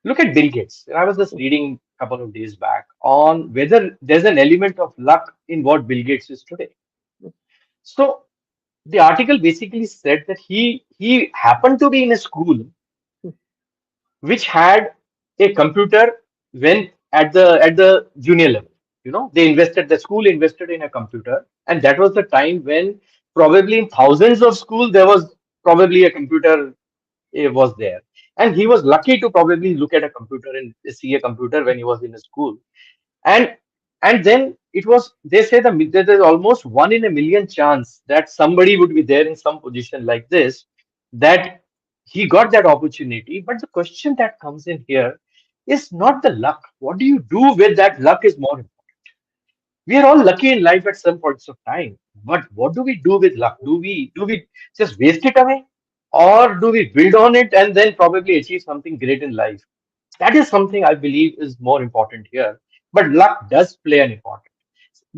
Look at Bill Gates. I was just reading a couple of days back on whether there's an element of luck in what Bill Gates is today. So the article basically said that he happened to be in a school which had a computer when at the junior level. They invested, the school invested in a computer, and that was the time when probably in thousands of schools there was probably a computer was there. And he was lucky to probably look at a computer and see a computer when he was in a school. And and then it was, they say that there's almost 1 in a million chance that somebody would be there in some position like this, that he got that opportunity. But the question that comes in here is not the luck. What do you do with that luck is more important. We are all lucky in life at some points of time, but what do we do with luck? Do we just waste it away, or do we build on it and then probably achieve something great in life? That is something I believe is more important here. But luck does play an important.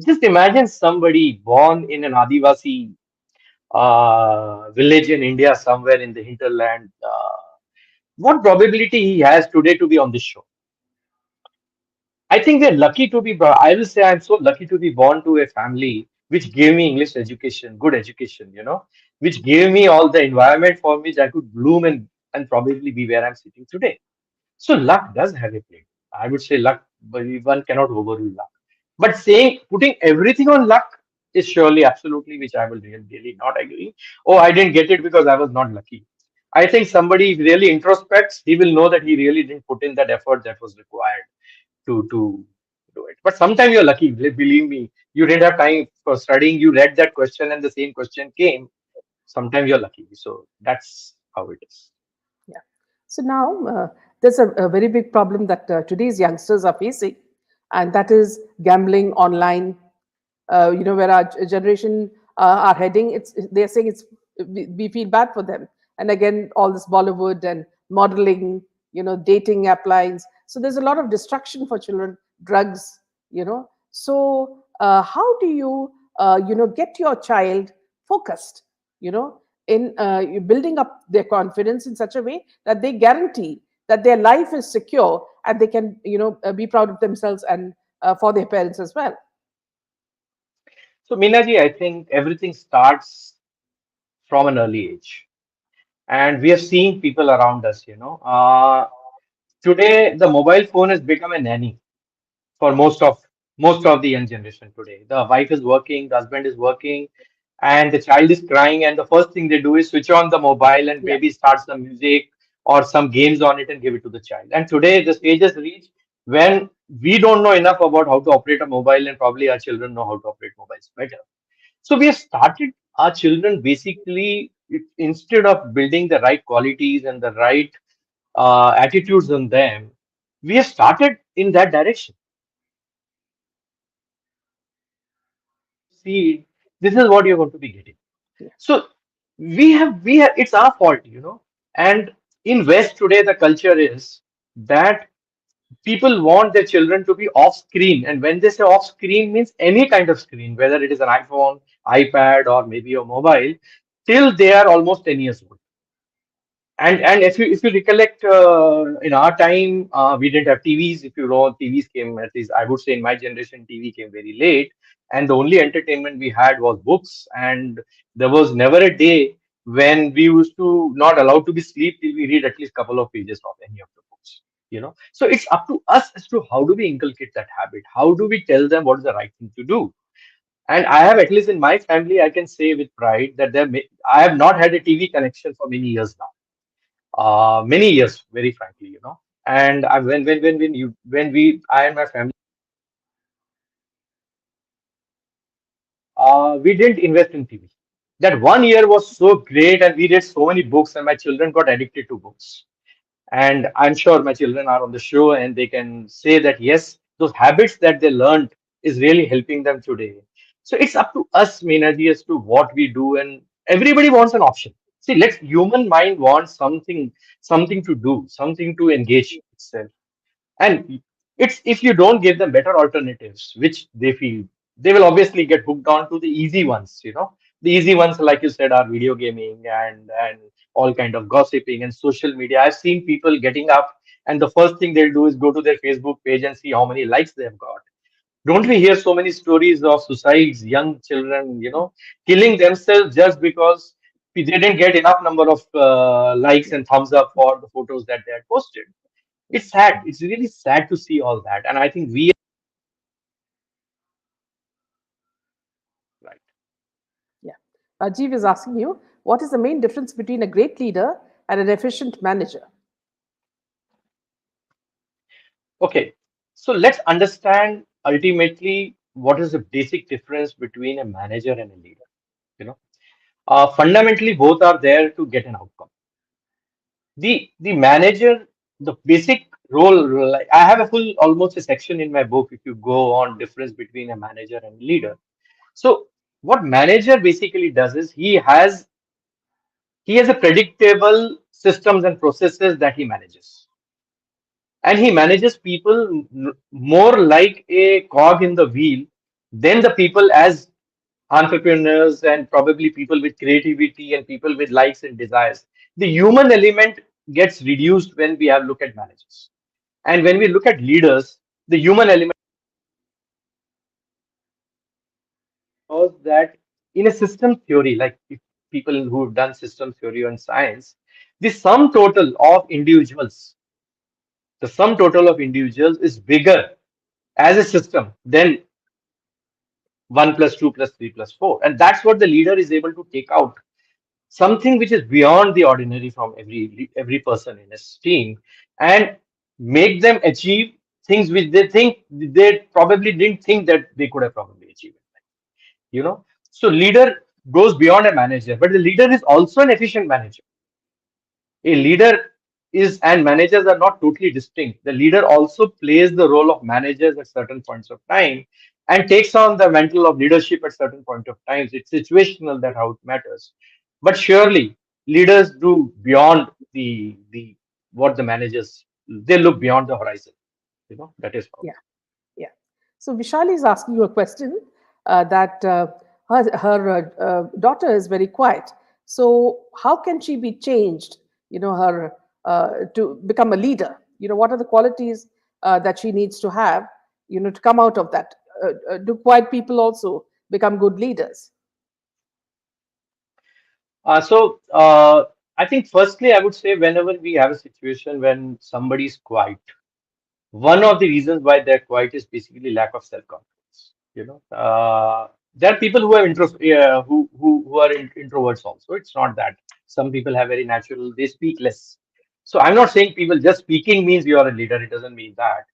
Just imagine somebody born in an Adivasi village in India, somewhere in the hinterland. What probability he has today to be on this show? I think we're lucky to be. I will say I'm so lucky to be born to a family which gave me English education, good education. which gave me all the environment for which I could bloom and probably be where I'm sitting today. So luck does have a play. I would say luck, but one cannot overrule luck. But saying putting everything on luck is surely absolutely which I will really not agree. Oh, I didn't get it because I was not lucky. I think somebody if really introspects, he will know that he really didn't put in that effort that was required to do it. But sometimes you're lucky. Believe me, you didn't have time for studying. You read that question and the same question came. Sometimes you're lucky. So that's how it is. Yeah. So now there's a very big problem that today's youngsters are facing, and that is gambling online. Where our generation are heading, they're saying we feel bad for them. And again, all this Bollywood and modeling, dating app lines. So there's a lot of distraction for children, drugs. So how do you get your child focused? You know, in building up their confidence in such a way that they guarantee that their life is secure and they can be proud of themselves and for their parents as well. So Minaji, I think everything starts from an early age. And we have seen people around us, today the mobile phone has become a nanny for most of the young generation today. The wife is working, the husband is working, and the child is crying, and the first thing they do is switch on the mobile and Yeah. maybe start some music or some games on it and give it to the child. And today the stage has reached when we don't know enough about how to operate a mobile, and probably our children know how to operate mobiles better. So we have started our children basically instead of building the right qualities and the right attitudes on them, we have started in that direction. See, this is what you're going to be getting. Yeah. So we have it's our fault. And in West today, the culture is that people want their children to be off screen. And when they say off screen means any kind of screen, whether it is an iPhone, iPad, or maybe your mobile, till they are almost 10 years old. And if you recollect, in our time, we didn't have TVs. If you know, TVs came, at least I would say in my generation, TV came very late, and the only entertainment we had was books. And there was never a day when we used to not allowed to be sleep till we read at least couple of pages of any of the books. So it's up to us as to how do we inculcate that habit. How do we tell them what is the right thing to do? And I have, at least in my family, I can say with pride that I have not had a TV connection for many years now, many years, very frankly. And when we, I and my family, we didn't invest in TV. That one year was so great, and we read so many books, and my children got addicted to books. And I'm sure my children are on the show, and they can say that yes, those habits that they learned is really helping them today. So it's up to us, Meenaji, as to what we do, and everybody wants an option. See, let's human mind wants something to do, something to engage itself. And it's if you don't give them better alternatives, which they feel, they will obviously get hooked on to the easy ones. The easy ones, like you said, are video gaming and all kind of gossiping and social media. I've seen people getting up, and the first thing they'll do is go to their Facebook page and see how many likes they've got. Don't we hear so many stories of suicides, young children, killing themselves just because they didn't get enough number of likes and thumbs up for the photos that they had posted? It's sad. It's really sad to see all that. And I think we right. Yeah. Rajiv is asking you, what is the main difference between a great leader and an efficient manager? Okay. So let's understand ultimately what is the basic difference between a manager and a leader. You know, Fundamentally, both are there to get an outcome. The manager, the basic role, like I have a full almost a section in my book if you go on difference between a manager and leader. So what manager basically does is he has a predictable systems and processes that he manages, and he manages people more like a cog in the wheel than the people as entrepreneurs and probably people with creativity and people with likes and desires. The human element gets reduced when we have look at managers, and when we look at leaders, the human element shows that in a system theory, like if people who have done system theory and science, the sum total of individuals, the sum total of individuals is bigger as a system than 1 plus 2 plus 3 plus 4. And that's what the leader is able to take out, something which is beyond the ordinary from every person in his team, and make them achieve things which they think they probably didn't think that they could have probably achieved. You know, so leader goes beyond a manager, but the leader is also an efficient manager. A leader is, and managers are not totally distinct. The leader also plays the role of managers at certain points of time and takes on the mantle of leadership at certain point of times. It's situational that how it matters. But surely leaders do beyond the what the managers, they look beyond the horizon. You know, that is how. Yeah, yeah. So Vishali is asking you a question that her daughter is very quiet. So how can she be changed? Her to become a leader. What are the qualities that she needs to have? To come out of that. Do quiet people also become good leaders? So I think firstly I would say whenever we have a situation when somebody is quiet, one of the reasons why they're quiet is basically lack of self-confidence. There are people who have who are introverts also. It's not that some people have very natural, they speak less. So I'm not saying people just speaking means you are a leader. It doesn't mean that.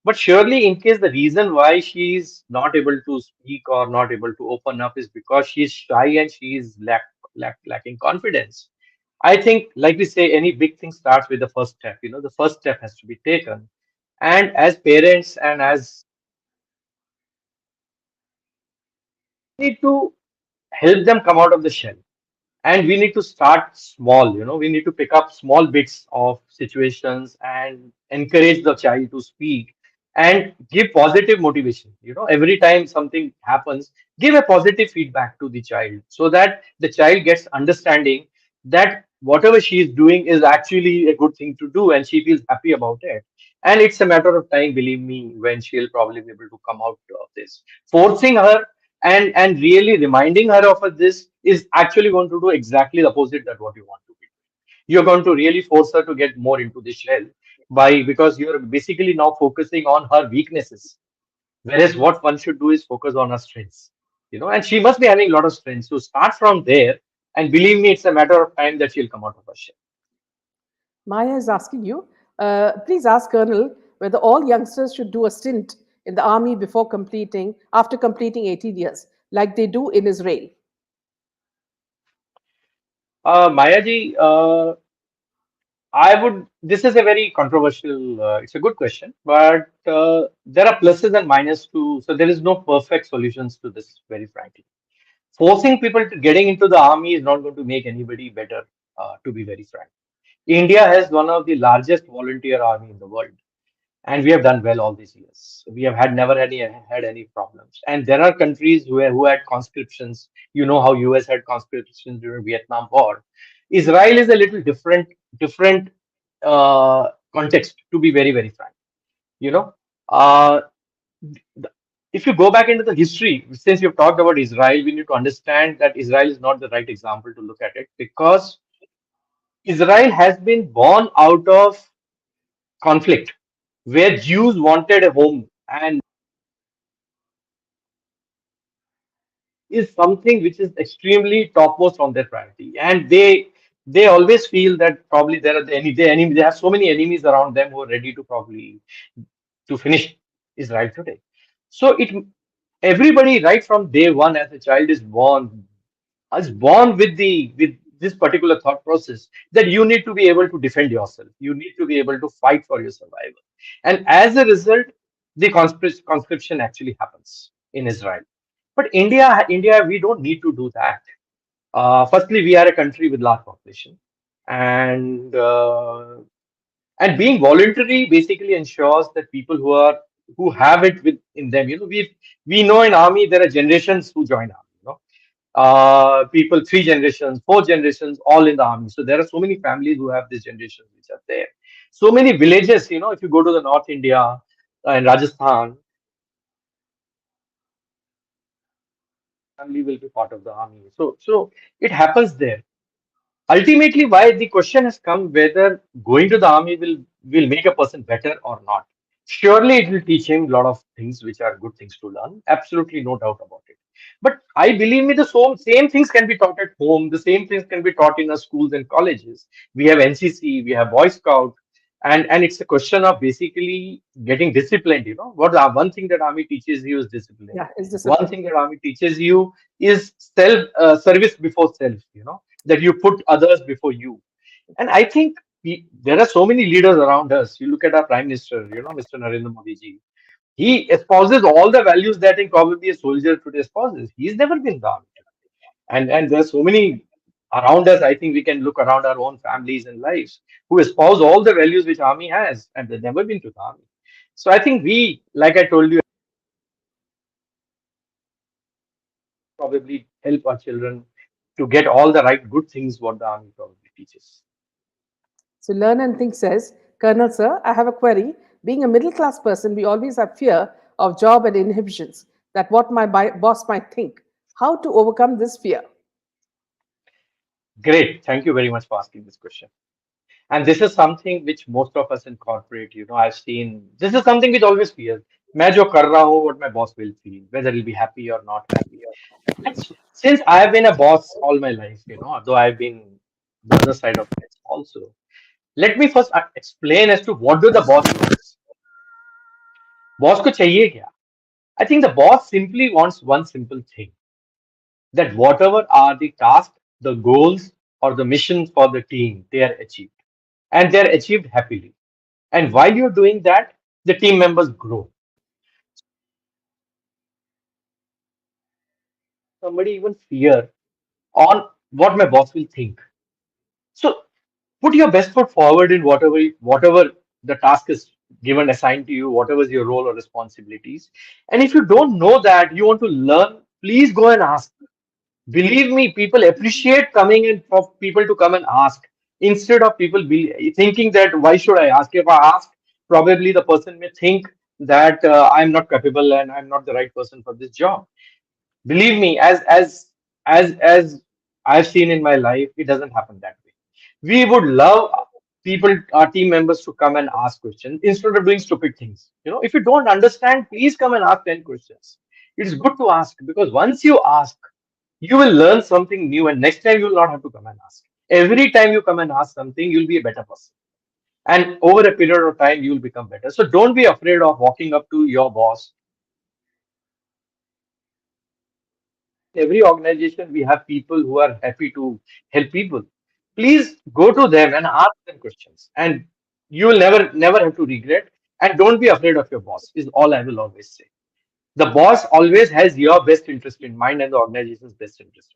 But surely, in case the reason why she's not able to speak or not able to open up is because she's shy and she's lacking confidence. I think, like we say, any big thing starts with the first step. The first step has to be taken. And as parents and as need to help them come out of the shell. And we need to start small. We need to pick up small bits of situations and encourage the child to speak and give positive motivation. Every time something happens, give a positive feedback to the child so that the child gets understanding that whatever she is doing is actually a good thing to do and she feels happy about it. And it's a matter of time, believe me, when she'll probably be able to come out of this. Forcing her and really reminding her of this is actually going to do exactly the opposite that what you want to be. You're going to really force her to get more into the shell by because you're basically now focusing on her weaknesses, whereas what one should do is focus on her strengths. And she must be having a lot of strengths. So start from there, and believe me, it's a matter of time that she'll come out of her shell. Maya is asking you, please ask Colonel whether all youngsters should do a stint in the army after completing 18 years, like they do in Israel. Mayaji, I would. This is a very controversial. It's a good question, but there are pluses and minuses to. So there is no perfect solutions to this. Very frankly, forcing people to getting into the army is not going to make anybody better. To be very frank, India has one of the largest volunteer army in the world, and we have done well all these years. We have never had any problems. And there are countries who had conscriptions. You know how US had conscriptions during Vietnam War. Israel is a little different context. To be very very frank, you know. Uh, th- if you go back into the history, since you've talked about Israel, we need to understand that Israel is not the right example to look at it because Israel has been born out of conflict where Jews wanted a home and is something which is extremely topmost on their priority. And they always feel that probably there are the enemy, they have so many enemies around them who are ready to probably to finish Israel today. So it everybody right from day one as a child is born with this particular thought process that you need to be able to defend yourself. You need to be able to fight for your survival. And as a result, the conscription actually happens in Israel. But India, we don't need to do that. Firstly, we are a country with large population, and being voluntary basically ensures that people who have it within them. We know in army there are generations who join army. People 3 generations, 4 generations, all in the army. So there are so many families who have these generations which are there. So many villages. If you go to the North India and Rajasthan, family will be part of the army. So it happens there. Ultimately, why the question has come whether going to the army will make a person better or not. Surely it will teach him a lot of things which are good things to learn. Absolutely no doubt about it. But I believe me, the same things can be taught at home. The same things can be taught in our schools and colleges. We have NCC, we have Boy Scout, and it's a question of basically getting disciplined. You know, what the one thing that army teaches you is discipline. Yeah, it's One discipline. thing that army teaches you is self service before self. You know, that you put others before you. And I think there are so many leaders around us. You look at our Prime Minister, you know, Mr. Narendra Modi ji. He espouses all the values that probably a soldier today espouses. He's never been in the army. And there's so many around us. I think we can look around our own families and lives who espouse all the values which army has, and they've never been to the army. So I think we, like I told you, probably help our children to get all the right good things what the army probably teaches. So Learn and Think says, Colonel Sir, I have a query. Being a middle class person, we always have fear of job and inhibitions, that what my boss might think. How to overcome this fear? Great. Thank you very much for asking this question. And this is something which most of us in corporate, you know, I've seen. This is something which always fears. मैं जो कर रहा हूँ, what my boss will feel, whether he'll be happy or not happy. And since I have been a boss all my life, you know, though I've been the other side of it also. Let me first explain as to what do the boss wants. Boss को चाहिए क्या? I think the boss simply wants one simple thing, that whatever are the tasks, the goals, or the missions for the team, they are achieved. And they are achieved happily. And while you're doing that, the team members grow. Somebody even fear on what my boss will think. So put your best foot forward in whatever the task is given assigned to you, whatever is your role or responsibilities. And if you don't know that, you want to learn, please go and ask. Believe me, people appreciate coming in for people to come and ask instead of people be thinking that why should I ask? If I ask, probably the person may think that I'm not capable and I'm not the right person for this job. Believe me, as I've seen in my life, it doesn't happen that way. We would love people, our team members, to come and ask questions instead of doing stupid things. You know, if you don't understand, please come and ask 10 questions. It's good to ask because once you ask, you will learn something new, and next time you will not have to come and ask. Every time you come and ask something, you'll be a better person. And over a period of time, you will become better. So don't be afraid of walking up to your boss. Every organization, we have people who are happy to help people. Please go to them and ask them questions, and you will never have to regret. And don't be afraid of your boss, is all I will always say. The boss always has your best interest in mind and the organization's best interest.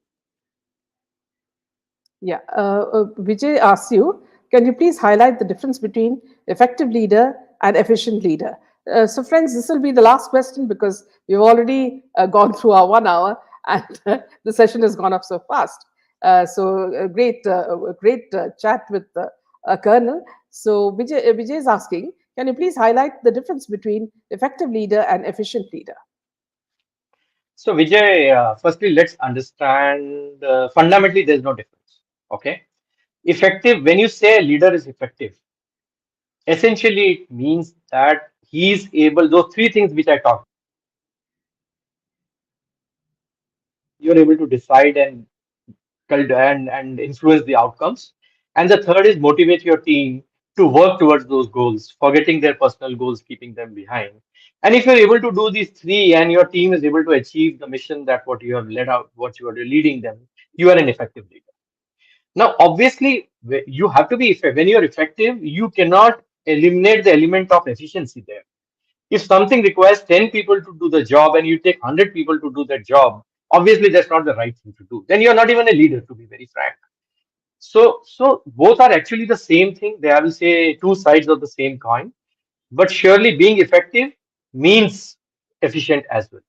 Yeah. Vijay asks you, can you please highlight the difference between effective leader and efficient leader? So, friends, this will be the last question because we've already gone through our 1 hour and the session has gone up so fast. Great chat with Colonel. So, Vijay is asking, can you please highlight the difference between effective leader and efficient leader? So, Vijay, firstly, let's understand fundamentally there's no difference. Okay. Effective, when you say a leader is effective, essentially it means that he's able, those three things which I talked, you're able to decide and and influence the outcomes. And the third is motivate your team to work towards those goals, forgetting their personal goals, keeping them behind. And if you're able to do these three and your team is able to achieve the mission that what you have led out, what you are leading them, you are an effective leader. Now, obviously, you have to be effective. When you're effective, you cannot eliminate the element of efficiency there. If something requires 10 people to do the job and you take 100 people to do that job, obviously that's not the right thing to do. Then you're not even a leader, to be very frank. So both are actually the same thing. They are, I will say, two sides of the same coin. But surely being effective means efficient as well.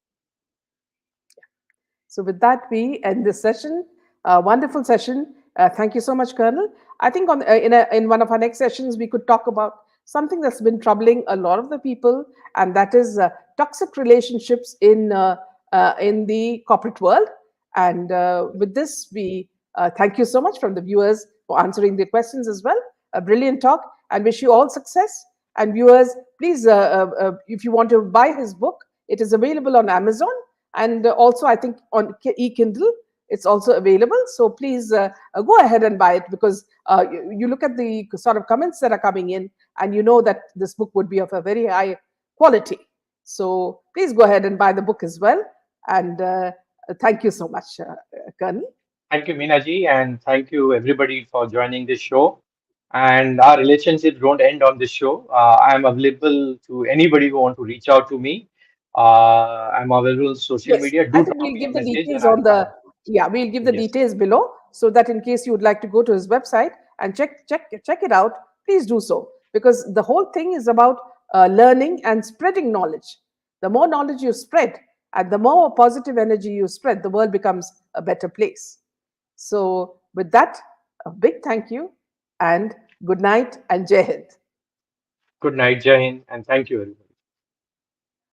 So, with that, we end this session. Wonderful session. Thank you so much, Colonel. I think in one of our next sessions, we could talk about something that's been troubling a lot of the people, and that is toxic relationships in the corporate world. And with this, we thank you so much from the viewers for answering the questions as well. A brilliant talk, and wish you all success. And viewers, please, if you want to buy his book, it is available on Amazon, and also I think on e-Kindle. It's also available. So please go ahead and buy it, because you look at the sort of comments that are coming in, and you know that this book would be of a very high quality. So please go ahead and buy the book as well. And thank you so much, Colonel. Thank you, Meenaji, and thank you everybody for joining this show. And our relationships don't end on this show. I am available to anybody who want to reach out to me. I'm available on social Yes, media. I Do think drop we'll me a give the message, and details I'll on come the, back. yeah, we'll give the Yes, details below, so that in case you would like to go to his website and check it out, please do so, because the whole thing is about learning and spreading knowledge. The more knowledge you spread, and the more positive energy you spread, the world becomes a better place. So with that, a big thank you, and good night, and Jai Hind. good night, Jai Hind, and thank you, everybody.